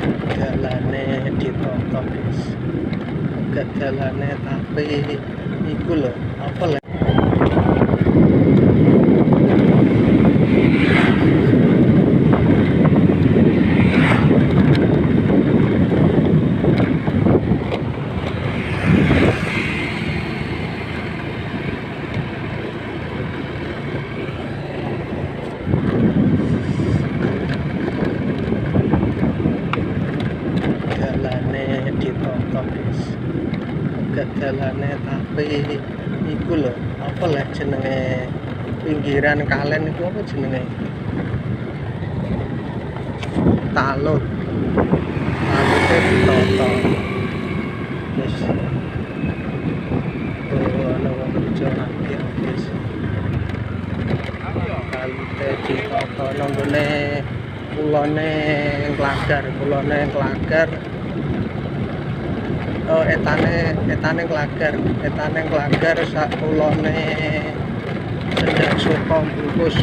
Galane ditonton guys, gak galane tapi iku lho apa lho. Galane ditonton guys, gak galane tapi iku lho apa lah jenenge, pinggiran kalen iku apa jenenge, talud taludnya ditonton guys. Ana wong kerja lagi guys, taludnya ditonton nanggone kulone Klagar. Oh, etane Klagar sak kulone Sendang Sukom bungkus.